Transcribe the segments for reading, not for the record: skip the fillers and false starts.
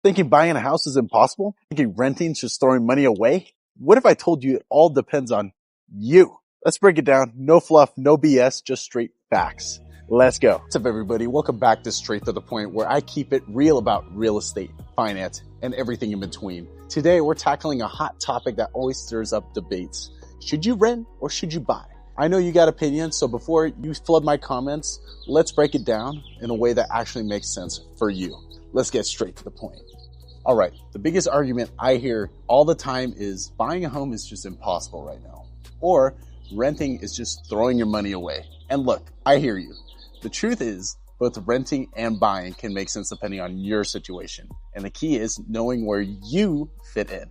Thinking buying a house is impossible? Thinking renting's just throwing money away? What if I told you it all depends on you? Let's break it down. No fluff, no BS, just straight facts. Let's go. What's up, everybody? Welcome back to Straight to the Point, where I keep it real about real estate, finance, and everything in between. Today, we're tackling a hot topic that always stirs up debates. Should you rent or should you buy? I know you got opinions, so before you flood my comments, let's break it down in a way that actually makes sense for you. Let's get straight to the point. All right, the biggest argument I hear all the time is buying a home is just impossible right now, or renting is just throwing your money away. And look, I hear you. The truth is, both renting and buying can make sense depending on your situation. And the key is knowing where you fit in.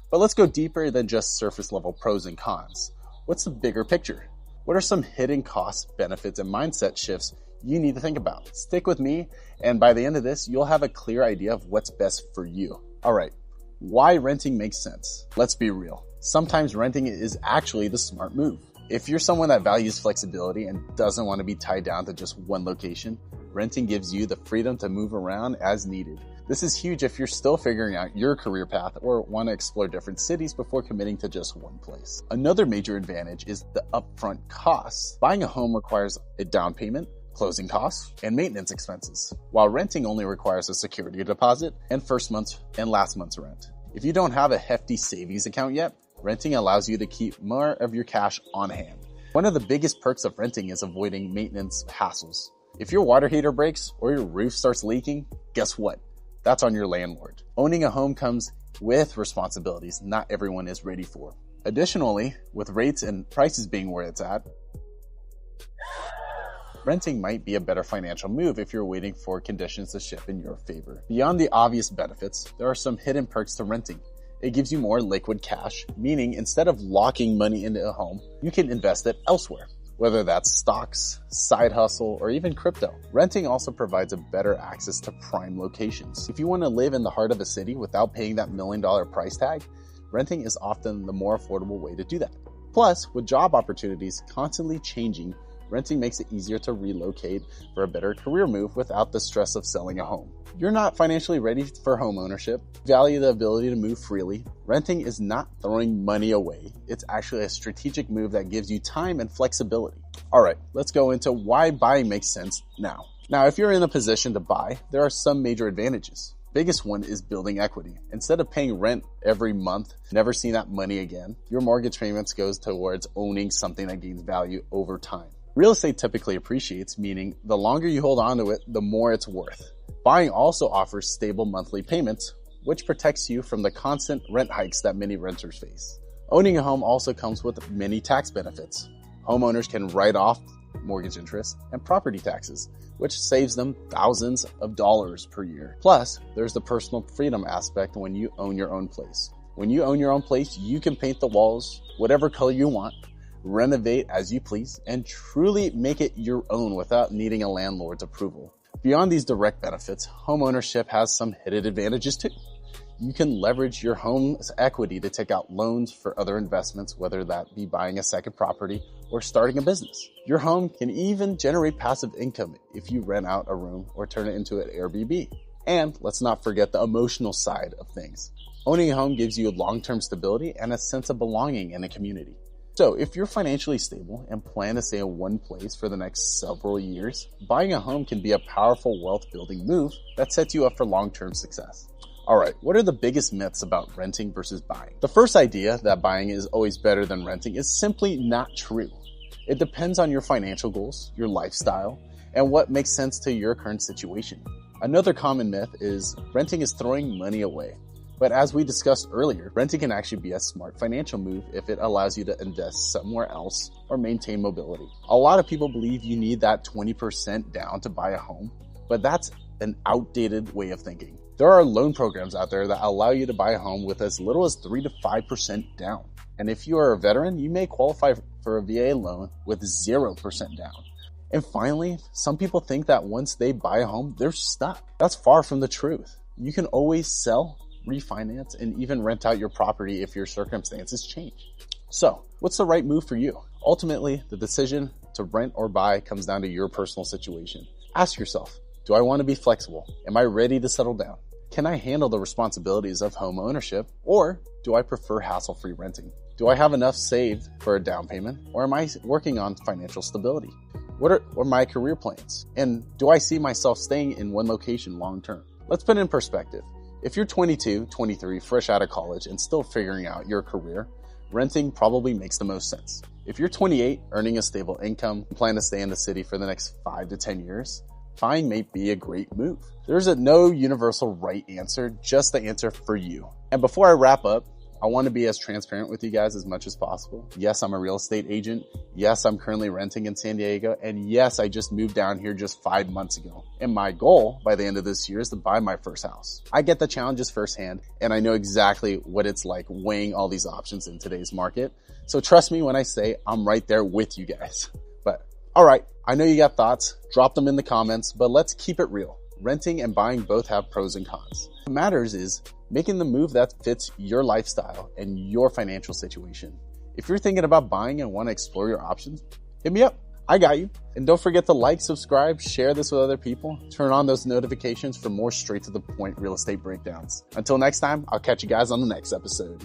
But let's go deeper than just surface level pros and cons. What's the bigger picture? What are some hidden costs, benefits, and mindset shifts you need to think about? Stick with me, and by the end of this, you'll have a clear idea of what's best for you. All right, why renting makes sense? Let's be real. Sometimes renting is actually the smart move. If you're someone that values flexibility and doesn't want to be tied down to just one location, renting gives you the freedom to move around as needed. This is huge if you're still figuring out your career path or want to explore different cities before committing to just one place. Another major advantage is the upfront costs. Buying a home requires a down payment, closing costs, and maintenance expenses, while renting only requires a security deposit and first month's and last month's rent. If you don't have a hefty savings account yet, renting allows you to keep more of your cash on hand. One of the biggest perks of renting is avoiding maintenance hassles. If your water heater breaks or your roof starts leaking, guess what? That's on your landlord. Owning a home comes with responsibilities not everyone is ready for. Additionally, with rates and prices being where it's at, renting might be a better financial move if you're waiting for conditions to shift in your favor. Beyond the obvious benefits, there are some hidden perks to renting. It gives you more liquid cash, meaning instead of locking money into a home, you can invest it elsewhere, whether that's stocks, side hustle, or even crypto. Renting also provides a better access to prime locations. If you want to live in the heart of a city without paying that $1 million price tag, renting is often the more affordable way to do that. Plus, with job opportunities constantly changing, renting makes it easier to relocate for a better career move without the stress of selling a home. You're not financially ready for home ownership, value the ability to move freely. Renting is not throwing money away. It's actually a strategic move that gives you time and flexibility. All right, let's go into why buying makes sense now. Now, if you're in a position to buy, there are some major advantages. Biggest one is building equity. Instead of paying rent every month, never seeing that money again, your mortgage payments goes towards owning something that gains value over time. Real estate typically appreciates, meaning the longer you hold on to it, the more it's worth. Buying also offers stable monthly payments, which protects you from the constant rent hikes that many renters face. Owning a home also comes with many tax benefits. Homeowners can write off mortgage interest and property taxes, which saves them thousands of dollars per year. Plus, there's the personal freedom aspect when you own your own place. When you own your own place, you can paint the walls whatever color you want, renovate as you please, and truly make it your own without needing a landlord's approval. Beyond these direct benefits, homeownership has some hidden advantages too. You can leverage your home's equity to take out loans for other investments, whether that be buying a second property or starting a business. Your home can even generate passive income if you rent out a room or turn it into an Airbnb. And let's not forget the emotional side of things. Owning a home gives you long-term stability and a sense of belonging in a community. So if you're financially stable and plan to stay in one place for the next several years, buying a home can be a powerful wealth building move that sets you up for long-term success. All right, what are the biggest myths about renting versus buying? The first idea that buying is always better than renting is simply not true. It depends on your financial goals, your lifestyle, and what makes sense to your current situation. Another common myth is renting is throwing money away. But as we discussed earlier, renting can actually be a smart financial move if it allows you to invest somewhere else or maintain mobility. A lot of people believe you need that 20% down to buy a home, but that's an outdated way of thinking. There are loan programs out there that allow you to buy a home with as little as 3 to 5% down. And if you are a veteran, you may qualify for a VA loan with 0% down. And finally, some people think that once they buy a home, they're stuck. That's far from the truth. You can always sell, refinance, and even rent out your property if your circumstances change. So, what's the right move for you? Ultimately, the decision to rent or buy comes down to your personal situation. Ask yourself, do I want to be flexible? Am I ready to settle down? Can I handle the responsibilities of home ownership, or do I prefer hassle-free renting? Do I have enough saved for a down payment, or am I working on financial stability? What are my career plans? And do I see myself staying in one location long term? Let's put it in perspective. If you're 22, 23, fresh out of college and still figuring out your career, renting probably makes the most sense. If you're 28, earning a stable income, and plan to stay in the city for the next 5 to 10 years, buying may be a great move. There's no universal right answer, just the answer for you. And before I wrap up, I want to be as transparent with you guys as much as possible. Yes, I'm a real estate agent. Yes, I'm currently renting in San Diego. And yes, I just moved down here just 5 months ago. And my goal by the end of this year is to buy my first house. I get the challenges firsthand, and I know exactly what it's like weighing all these options in today's market. So trust me when I say I'm right there with you guys. But all right, I know you got thoughts. Drop them in the comments, but let's keep it real. Renting and buying both have pros and cons. What matters is making the move that fits your lifestyle and your financial situation. If you're thinking about buying and want to explore your options, hit me up. I got you. And don't forget to like, subscribe, share this with other people. Turn on those notifications for more straight to the point real estate breakdowns. Until next time, I'll catch you guys on the next episode.